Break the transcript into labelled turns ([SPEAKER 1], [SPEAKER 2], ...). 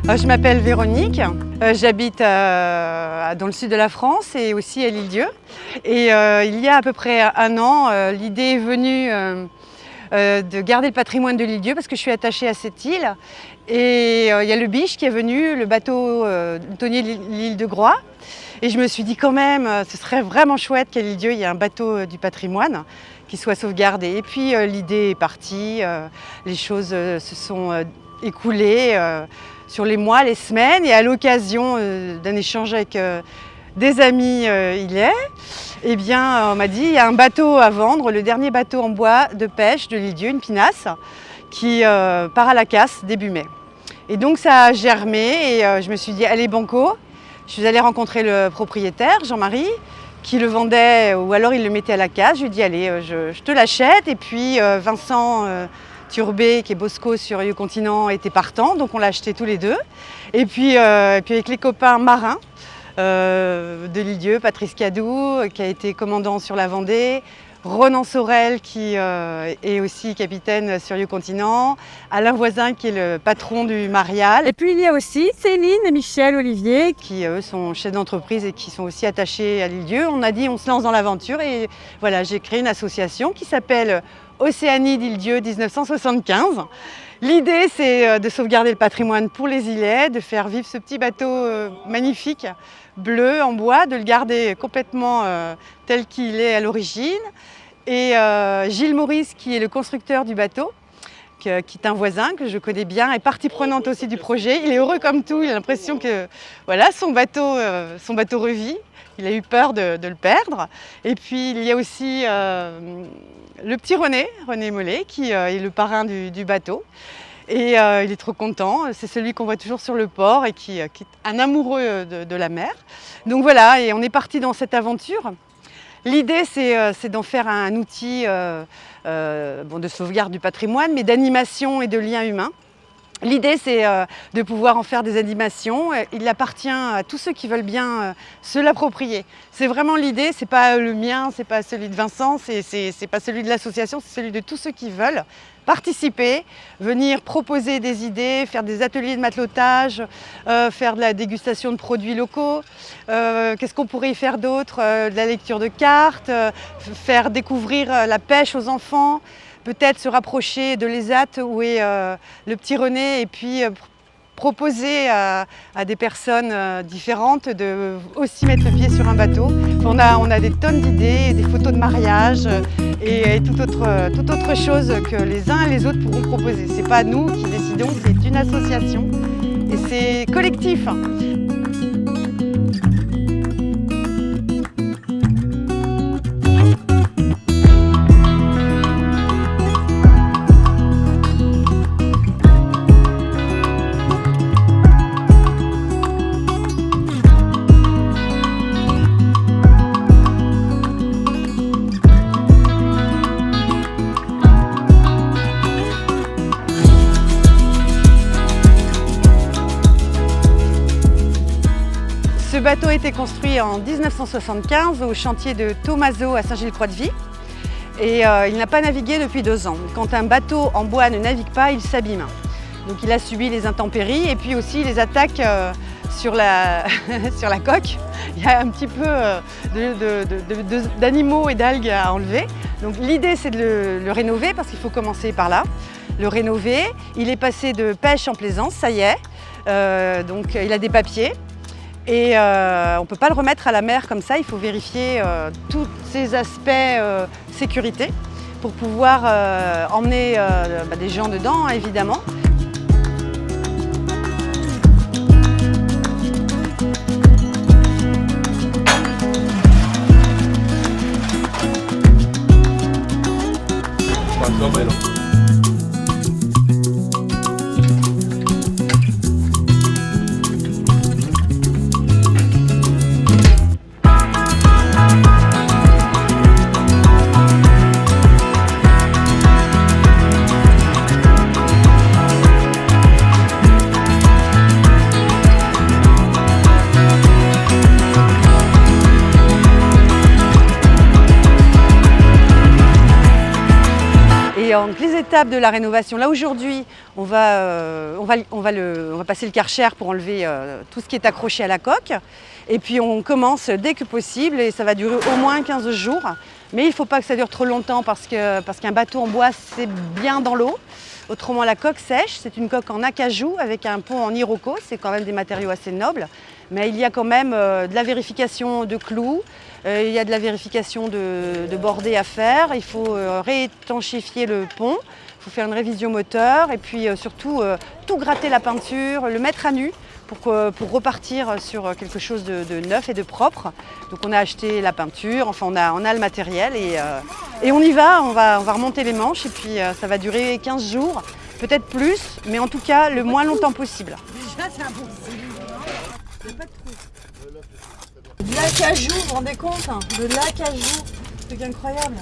[SPEAKER 1] Je m'appelle Véronique, j'habite dans le sud de la France et aussi à l'Île-d'Yeu. Et il y a à peu près un an, l'idée est venue de garder le patrimoine de l'Île-d'Yeu parce que je suis attachée à cette île. Et il y a le Biche qui est venu, le bateau tonnier de l'île de Groix. Et je me suis dit quand même, ce serait vraiment chouette qu'à l'Île-d'Yeu, il y ait un bateau du patrimoine qui soit sauvegardé. Et puis l'idée est partie, les choses se sont écoulées sur les mois, les semaines. Et à l'occasion d'un échange avec des amis eh bien, on m'a dit il y a un bateau à vendre, le dernier bateau en bois de pêche de l'Île-d'Yeu, une pinasse, qui part à la casse début mai. Et donc ça a germé et je me suis dit allez banco. Je suis allée rencontrer le propriétaire, Jean-Marie, qui le vendait ou alors il le mettait à la casse. Je lui ai dit allez, je te l'achète. Et puis Vincent Turbet, qui est Bosco sur YouContinent, était partant, donc on l'a acheté tous les deux. Et puis avec les copains marins de l'Île-d'Yeu, Patrice Cadou, qui a été commandant sur la Vendée, Ronan Sorel, qui est aussi capitaine sur YouContinent, Alain Voisin, qui est le patron du Marial.
[SPEAKER 2] Et puis il y a aussi Céline et Michel Olivier,
[SPEAKER 1] qui eux sont chefs d'entreprise et qui sont aussi attachés à l'Île-d'Yeu. On a dit on se lance dans l'aventure et voilà, j'ai créé une association qui s'appelle Océanie d'Île-d'Yeu 1975. L'idée, c'est de sauvegarder le patrimoine pour les îlets, de faire vivre ce petit bateau magnifique, bleu, en bois, de le garder complètement tel qu'il est à l'origine. Et Gilles Maurice, qui est le constructeur du bateau, qui est un voisin que je connais bien, est partie prenante aussi du projet. Il est heureux comme tout, il a l'impression que voilà, son bateau revit. Il a eu peur de le perdre. Et puis il y a aussi le petit René Mollet, qui est le parrain du bateau. Et il est trop content, c'est celui qu'on voit toujours sur le port et qui est un amoureux de la mer. Donc voilà, et on est parti dans cette aventure. L'idée, c'est d'en faire un outil de sauvegarde du patrimoine, mais d'animation et de lien humain. L'idée, c'est de pouvoir en faire des animations. Il appartient à tous ceux qui veulent bien se l'approprier. C'est vraiment l'idée, c'est pas le mien, c'est pas celui de Vincent, c'est pas celui de l'association, c'est celui de tous ceux qui veulent participer, venir proposer des idées, faire des ateliers de matelotage, faire de la dégustation de produits locaux. Qu'est-ce qu'on pourrait y faire d'autre? De la lecture de cartes, faire découvrir la pêche aux enfants. Peut-être se rapprocher de l'ESAT où est le petit René et puis proposer à des personnes différentes de aussi mettre le pied sur un bateau. On a des tonnes d'idées, des photos de mariage et toute autre chose que les uns et les autres pourront proposer. Ce n'est pas nous qui décidons, c'est une association et c'est collectif. Ce bateau a été construit en 1975 au chantier de Thomazeau à Saint-Gilles-Croix-de-Vie et il n'a pas navigué depuis 2 ans. Quand un bateau en bois ne navigue pas, il s'abîme. Donc il a subi les intempéries et puis aussi les attaques sur la coque. Il y a un petit peu d'animaux et d'algues à enlever. Donc l'idée, c'est de le rénover parce qu'il faut commencer par là. Le rénover, il est passé de pêche en plaisance, ça y est. Donc il a des papiers. Et on ne peut pas le remettre à la mer comme ça, il faut vérifier tous ces aspects sécurité pour pouvoir emmener des gens dedans, évidemment. Et donc les étapes de la rénovation. Là aujourd'hui, on va passer le Karcher pour enlever tout ce qui est accroché à la coque. Et puis on commence dès que possible et ça va durer au moins 15 jours. Mais il ne faut pas que ça dure trop longtemps parce qu'un bateau en bois, c'est bien dans l'eau. Autrement, la coque sèche, c'est une coque en acajou avec un pont en iroko. C'est quand même des matériaux assez nobles. Mais il y a quand même de la vérification de clous. Il y a de la vérification de bordées à faire. Il faut réétanchéfier le pont. Il faut faire une révision moteur et puis surtout tout gratter la peinture, le mettre à nu pour repartir sur quelque chose de neuf et de propre. Donc on a acheté la peinture, enfin on a le matériel et on y va, on va remonter les manches et puis ça va durer 15 jours, peut-être plus, mais en tout cas le moins longtemps possible.
[SPEAKER 2] Déjà, c'est impossible. Il n'y a pas de trou. De l'acajou, vous vous rendez compte hein? De l'acajou, c'est incroyable.